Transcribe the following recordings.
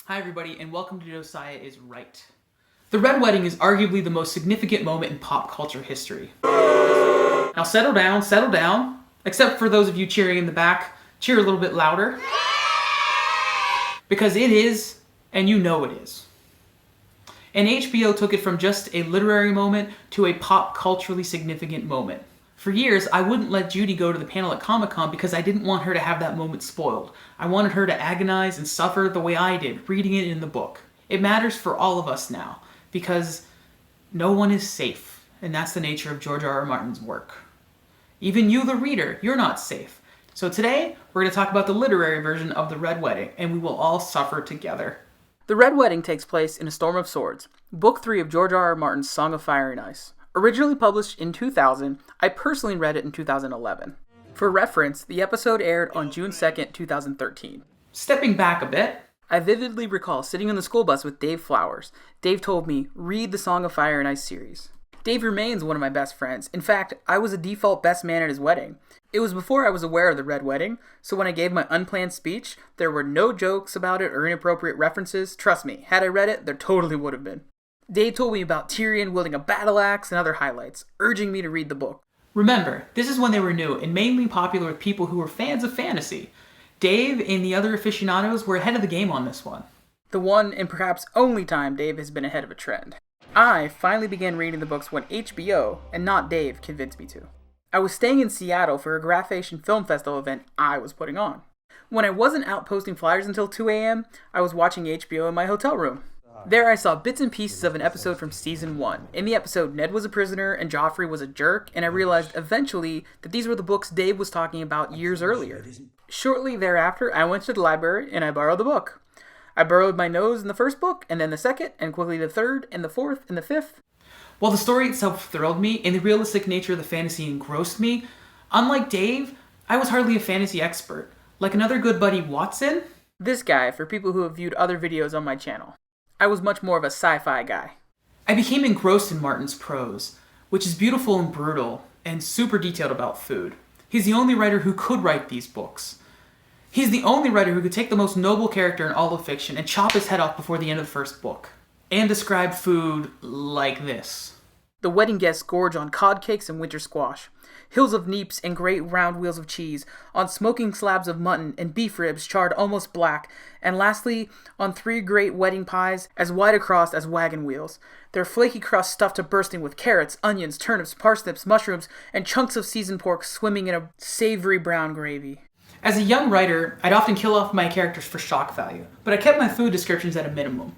Hi everybody, and welcome to Josiah is Right. The Red Wedding is arguably the most significant moment in pop culture history. Now settle down, except for those of you cheering in the back, cheer a little bit louder. Because it is, and you know it is. And HBO took it from just a literary moment to a pop culturally significant moment. For years, I wouldn't let Judy go to the panel at Comic-Con because I didn't want her to have that moment spoiled. I wanted her to agonize and suffer the way I did, reading it in the book. It matters for all of us now, because no one is safe, and that's the nature of George R.R. Martin's work. Even you, the reader, you're not safe. So today, we're going to talk about the literary version of The Red Wedding, and we will all suffer together. The Red Wedding takes place in A Storm of Swords, Book 3 of George R.R. Martin's Song of Fire and Ice. Originally published in 2000, I personally read it in 2011. For reference, the episode aired on June 2nd, 2013. Stepping back a bit, I vividly recall sitting on the school bus with Dave Flowers. Dave told me, read the Song of Fire and Ice series. Dave remains one of my best friends. In fact, I was a default best man at his wedding. It was before I was aware of the Red Wedding, so when I gave my unplanned speech, there were no jokes about it or inappropriate references. Trust me, had I read it, there totally would have been. Dave told me about Tyrion wielding a battle axe and other highlights, urging me to read the book. Remember, this is when they were new and mainly popular with people who were fans of fantasy. Dave and the other aficionados were ahead of the game on this one. The one and perhaps only time Dave has been ahead of a trend. I finally began reading the books when HBO, and not Dave, convinced me to. I was staying in Seattle for a Graphation Film Festival event I was putting on. When I wasn't out posting flyers until 2 a.m., I was watching HBO in my hotel room. There I saw bits and pieces of an episode from Season 1. In the episode, Ned was a prisoner and Joffrey was a jerk, and I realized eventually that these were the books Dave was talking about years earlier. Shortly thereafter, I went to the library and I borrowed the book. I burrowed my nose in the first book, and then the second, and quickly the third, and the fourth, and the fifth. While the story itself thrilled me, and the realistic nature of the fantasy engrossed me, unlike Dave, I was hardly a fantasy expert. Like another good buddy, Watson, this guy, for people who have viewed other videos on my channel. I was much more of a sci-fi guy. I became engrossed in Martin's prose, which is beautiful and brutal, and super detailed about food. He's the only writer who could write these books. He's the only writer who could take the most noble character in all of fiction and chop his head off before the end of the first book, and describe food like this. The wedding guests gorge on cod cakes and winter squash, hills of neeps and great round wheels of cheese, on smoking slabs of mutton and beef ribs charred almost black, and lastly, on 3 great wedding pies as wide across as wagon wheels, their flaky crust stuffed to bursting with carrots, onions, turnips, parsnips, mushrooms, and chunks of seasoned pork swimming in a savory brown gravy. As a young writer, I'd often kill off my characters for shock value, but I kept my food descriptions at a minimum.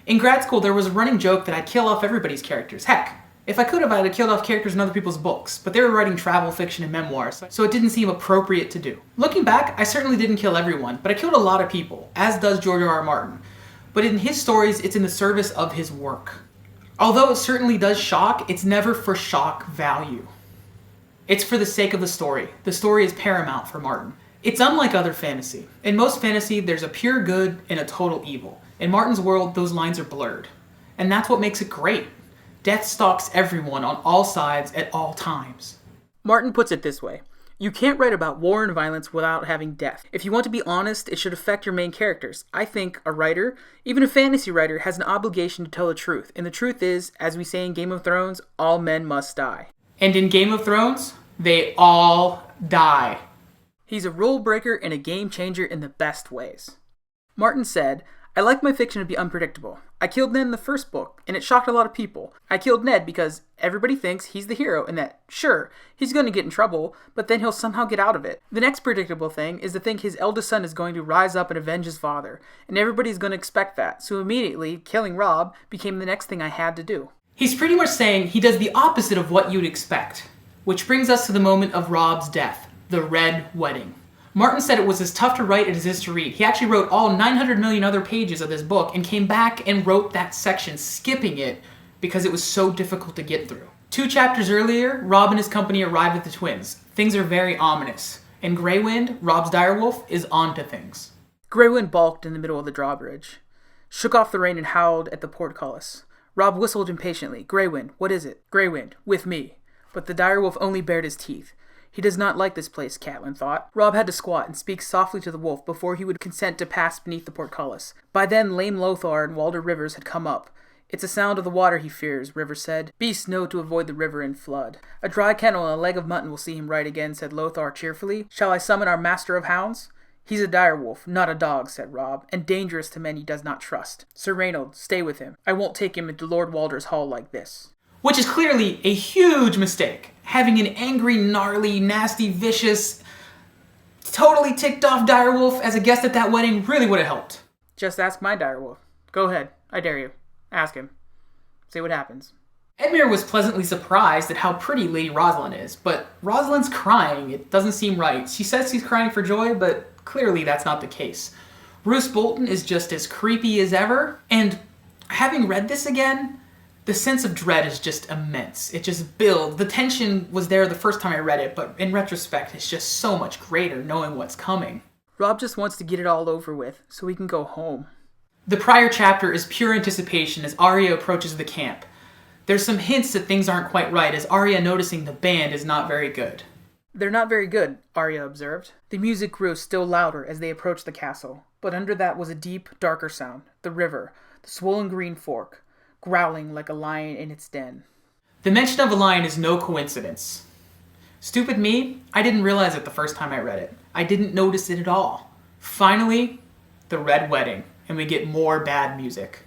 In grad school, there was a running joke that I'd kill off everybody's characters. Heck, if I could have, I'd have killed off characters in other people's books, but they were writing travel fiction and memoirs, so it didn't seem appropriate to do. Looking back, I certainly didn't kill everyone, but I killed a lot of people, as does George R.R. Martin. But in his stories, it's in the service of his work. Although it certainly does shock, it's never for shock value. It's for the sake of the story. The story is paramount for Martin. It's unlike other fantasy. In most fantasy, there's a pure good and a total evil. In Martin's world, those lines are blurred. And that's what makes it great. Death stalks everyone on all sides at all times. Martin puts it this way. You can't write about war and violence without having death. If you want to be honest, it should affect your main characters. I think a writer, even a fantasy writer, has an obligation to tell the truth. And the truth is, as we say in Game of Thrones, all men must die. And in Game of Thrones, they all die. He's a rule breaker and a game changer in the best ways. Martin said, I like my fiction to be unpredictable. I killed Ned in the first book, and it shocked a lot of people. I killed Ned because everybody thinks he's the hero and that, sure, he's going to get in trouble, but then he'll somehow get out of it. The next predictable thing is to think his eldest son is going to rise up and avenge his father, and everybody's going to expect that, so immediately, killing Robb became the next thing I had to do. He's pretty much saying he does the opposite of what you'd expect, which brings us to the moment of Robb's death. The Red Wedding. Martin said it was as tough to write as it is to read. He actually wrote all 900 million other pages of this book and came back and wrote that section, skipping it because it was so difficult to get through. 2 chapters earlier, Robb and his company arrive at the twins. Things are very ominous. And Greywind, Robb's direwolf, is onto things. Greywind balked in the middle of the drawbridge, shook off the rein and howled at the portcullis. Robb whistled impatiently. Greywind, what is it? Greywind, with me. But the direwolf only bared his teeth. He does not like this place, Catelyn thought. Robb had to squat and speak softly to the wolf before he would consent to pass beneath the portcullis. By then, lame Lothar and Walder Rivers had come up. It's a sound of the water he fears, Rivers said. Beasts know to avoid the river in flood. A dry kennel and a leg of mutton will see him right again, said Lothar cheerfully. Shall I summon our master of hounds? He's a direwolf, not a dog, said Robb, and dangerous to men he does not trust. Sir Reynold, stay with him. I won't take him into Lord Walder's hall like this. Which is clearly a huge mistake. Having an angry, gnarly, nasty, vicious, totally ticked off direwolf as a guest at that wedding really would have helped. Just ask my direwolf. Go ahead, I dare you. Ask him. See what happens. Edmure was pleasantly surprised at how pretty Lady Rosalind is, but Rosalind's crying. It doesn't seem right. She says she's crying for joy, but clearly that's not the case. Roose Bolton is just as creepy as ever, and having read this again, the sense of dread is just immense. It just builds. The tension was there the first time I read it, but in retrospect, it's just so much greater knowing what's coming. Robb just wants to get it all over with, so he can go home. The prior chapter is pure anticipation as Arya approaches the camp. There's some hints that things aren't quite right as Arya noticing the band is not very good. They're not very good, Arya observed. The music grew still louder as they approached the castle, but under that was a deep, darker sound, the river, the swollen green fork, growling like a lion in its den. The mention of a lion is no coincidence. Stupid me, I didn't realize it the first time I read it. I didn't notice it at all. Finally, the Red Wedding. And we get more bad music.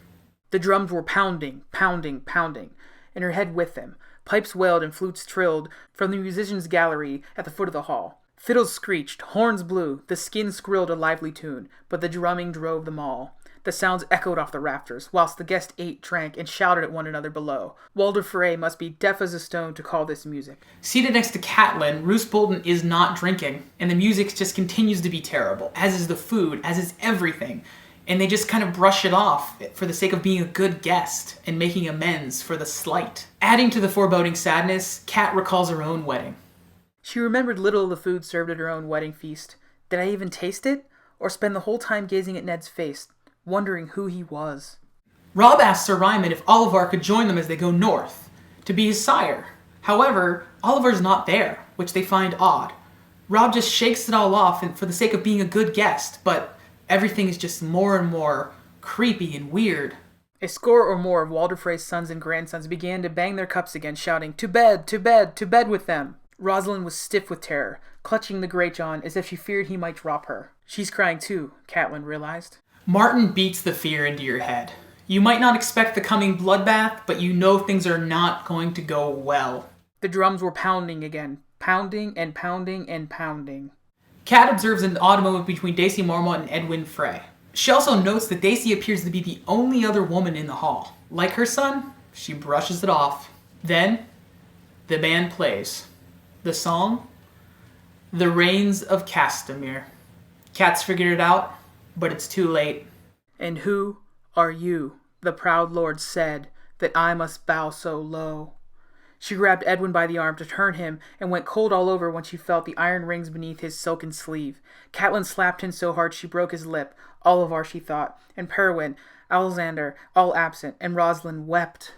The drums were pounding, pounding, pounding, and her head with them. Pipes wailed and flutes trilled from the musicians' gallery at the foot of the hall. Fiddles screeched, horns blew, the skins skrilled a lively tune, but the drumming drove them all. The sounds echoed off the rafters, whilst the guests ate, drank, and shouted at one another below. Walder Frey must be deaf as a stone to call this music. Seated next to Catelyn, Roose Bolton is not drinking, and the music just continues to be terrible, as is the food, as is everything. And they just kind of brush it off for the sake of being a good guest and making amends for the slight. Adding to the foreboding sadness, Kat recalls her own wedding. She remembered little of the food served at her own wedding feast. Did I even taste it? Or spend the whole time gazing at Ned's face, wondering who he was? Robb asks Sir Ryman if Oliver could join them as they go north, to be his sire. However, Oliver's not there, which they find odd. Robb just shakes it all off and for the sake of being a good guest, but everything is just more and more creepy and weird. A score or more of Walder Frey's sons and grandsons began to bang their cups again, shouting, "To bed, to bed, to bed with them!" Rosalind was stiff with terror, clutching the Greatjon as if she feared he might drop her. She's crying too, Catelyn realized. Martin beats the fear into your head. You might not expect the coming bloodbath, but you know things are not going to go well. The drums were pounding again, pounding and pounding and pounding. Kat observes an odd moment between Daisy Mormont and Edwin Frey. She also notes that Daisy appears to be the only other woman in the hall. Like her son, she brushes it off. Then, the band plays. The song, The Reigns of Castamere. Kat's figured it out, but it's too late. And who are you, the proud lord said, that I must bow so low? She grabbed Edwin by the arm to turn him and went cold all over when she felt the iron rings beneath his silken sleeve. Catelyn slapped him so hard she broke his lip. Oliver, she thought, and Perwyn, Alexander, all absent, and Rosalind wept.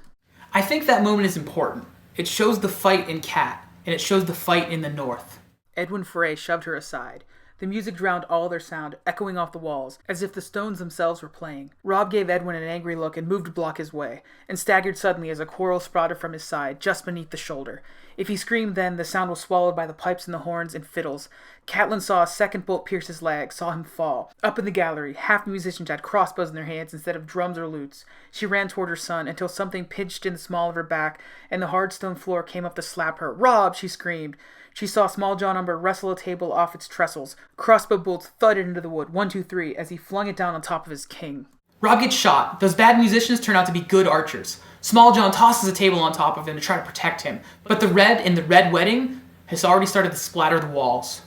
I think that moment is important. It shows the fight in Kat, and it shows the fight in the north. Edwin Frey shoved her aside. The music drowned all their sound, echoing off the walls, as if the stones themselves were playing. Robb gave Edwin an angry look and moved to block his way, and staggered suddenly as a quarrel sprouted from his side, just beneath the shoulder. If he screamed then, the sound was swallowed by the pipes and the horns and fiddles. Catelyn saw a second bolt pierce his leg, saw him fall. Up in the gallery, half the musicians had crossbows in their hands instead of drums or lutes. She ran toward her son until something pinched in the small of her back, and the hard stone floor came up to slap her. "Robb!" she screamed. She saw Small John Umber wrestle a table off its trestles. Crossbow bolts thudded into the wood, 1, 2, 3, as he flung it down on top of his king. Robb gets shot. Those bad musicians turn out to be good archers. Small John tosses a table on top of him to try to protect him, but the red in the Red Wedding has already started to splatter the walls.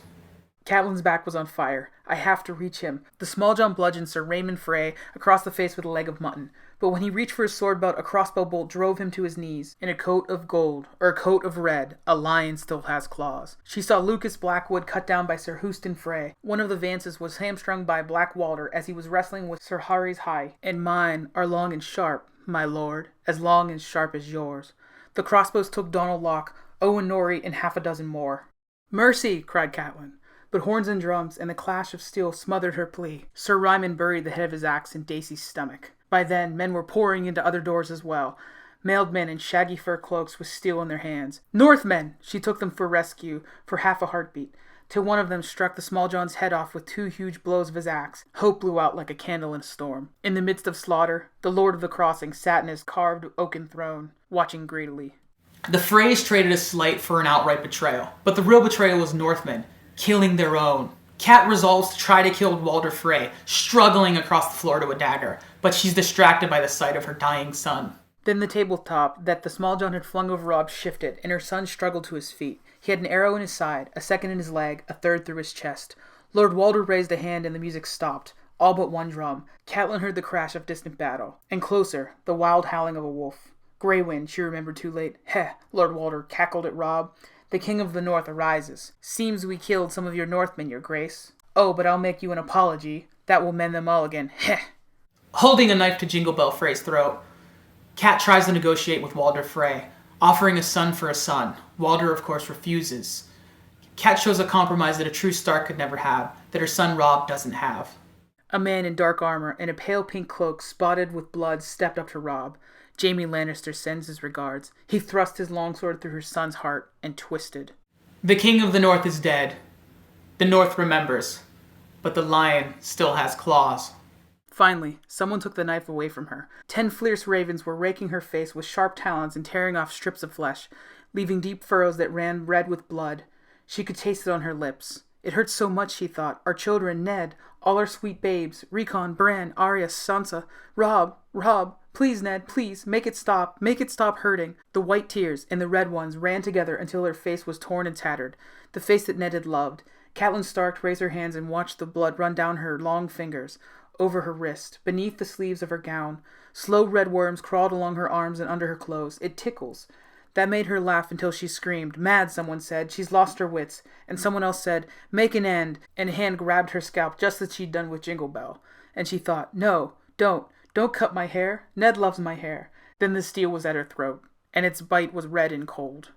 Catelyn's back was on fire. I have to reach him. The Small John bludgeoned Sir Raymond Frey across the face with a leg of mutton. But when he reached for his sword belt, a crossbow bolt drove him to his knees. In a coat of gold, or a coat of red, a lion still has claws. She saw Lucas Blackwood cut down by Sir Houston Frey. One of the Vances was hamstrung by Black Walder as he was wrestling with Sir Harry's High. And mine are long and sharp, my lord, as long and sharp as yours. The crossbows took Donald Locke, Owen Norrie, and half a dozen more. "Mercy!" cried Catelyn. But horns and drums and the clash of steel smothered her plea. Sir Ryman buried the head of his axe in Dacey's stomach. By then, men were pouring into other doors as well. Mailed men in shaggy fur cloaks with steel in their hands. "Northmen!" She took them for rescue for half a heartbeat, till one of them struck the Small John's head off with 2 huge blows of his axe. Hope blew out like a candle in a storm. In the midst of slaughter, the Lord of the Crossing sat in his carved oaken throne, watching greedily. The Freys traded a slight for an outright betrayal, but the real betrayal was Northmen, killing their own. Cat resolves to try to kill Walder Frey, struggling across the floor to a dagger, but she's distracted by the sight of her dying son. Then the tabletop that the Small John had flung over Robb shifted, and her son struggled to his feet. He had an arrow in his side, a second in his leg, a third through his chest. Lord Walder raised a hand and the music stopped, all but one drum. Catelyn heard the crash of distant battle, and closer, the wild howling of a wolf. Grey Wind, she remembered too late. Heh, Lord Walder cackled at Robb. The King of the North arises. Seems we killed some of your Northmen, your grace. Oh, but I'll make you an apology. That will mend them all again. Heh. Holding a knife to Jingle Bell Frey's throat, Cat tries to negotiate with Walder Frey, offering a son for a son. Walder, of course, refuses. Cat shows a compromise that a true Stark could never have, that her son Robb doesn't have. A man in dark armor and a pale pink cloak spotted with blood stepped up to Robb. Jaime Lannister sends his regards. He thrust his longsword through her son's heart and twisted. The King of the North is dead. The North remembers, but the lion still has claws. Finally, someone took the knife away from her. 10 fierce ravens were raking her face with sharp talons and tearing off strips of flesh, leaving deep furrows that ran red with blood. She could taste it on her lips. It hurt so much, she thought. Our children, Ned, all our sweet babes, Rickon, Bran, Arya, Sansa, Robb, please, Ned, please, make it stop hurting. The white tears and the red ones ran together until her face was torn and tattered, the face that Ned had loved. Catelyn Stark raised her hands and watched the blood run down her long fingers, over her wrist, beneath the sleeves of her gown. Slow red worms crawled along her arms and under her clothes. It tickles. That made her laugh until she screamed. Mad, someone said. She's lost her wits. And someone else said, make an end. And a hand grabbed her scalp just as she'd done with Jingle Bell. And she thought, no, don't cut my hair. Ned loves my hair. Then the steel was at her throat, and its bite was red and cold.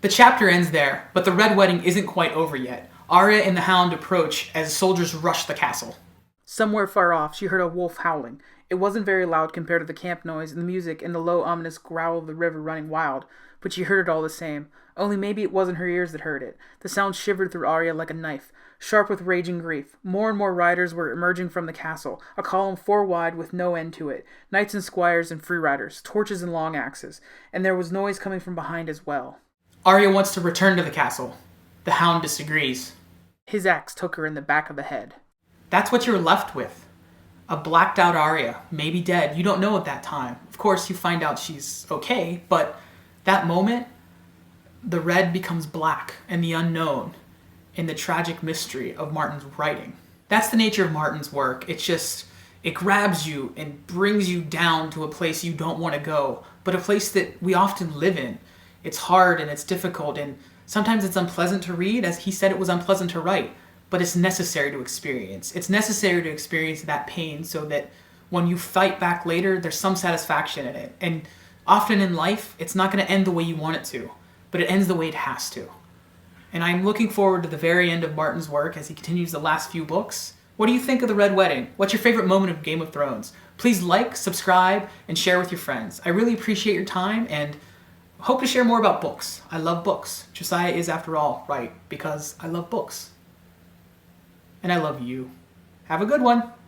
The chapter ends there, but the Red Wedding isn't quite over yet. Arya and the Hound approach as soldiers rush the castle. Somewhere far off, she heard a wolf howling. It wasn't very loud compared to the camp noise and the music and the low, ominous growl of the river running wild, but she heard it all the same. Only maybe it wasn't her ears that heard it. The sound shivered through Arya like a knife, sharp with raging grief. More and more riders were emerging from the castle, a column 4 wide with no end to it. Knights and squires and free riders, torches and long axes, and there was noise coming from behind as well. Arya wants to return to the castle. The Hound disagrees. His axe took her in the back of the head. That's what you're left with. A blacked out Arya, maybe dead. You don't know at that time. Of course, you find out she's okay, but that moment, the red becomes black and the unknown and the tragic mystery of Martin's writing. That's the nature of Martin's work. It grabs you and brings you down to a place you don't want to go, but a place that we often live in. It's hard and it's difficult, and sometimes it's unpleasant to read, as he said it was unpleasant to write. But it's necessary to experience. It's necessary to experience that pain so that when you fight back later, there's some satisfaction in it. And often in life, it's not going to end the way you want it to, but it ends the way it has to. And I'm looking forward to the very end of Martin's work as he continues the last few books. What do you think of The Red Wedding? What's your favorite moment of Game of Thrones? Please like, subscribe, and share with your friends. I really appreciate your time and hope to share more about books. I love books. Josiah is, after all, right, because I love books. And I love you. Have a good one.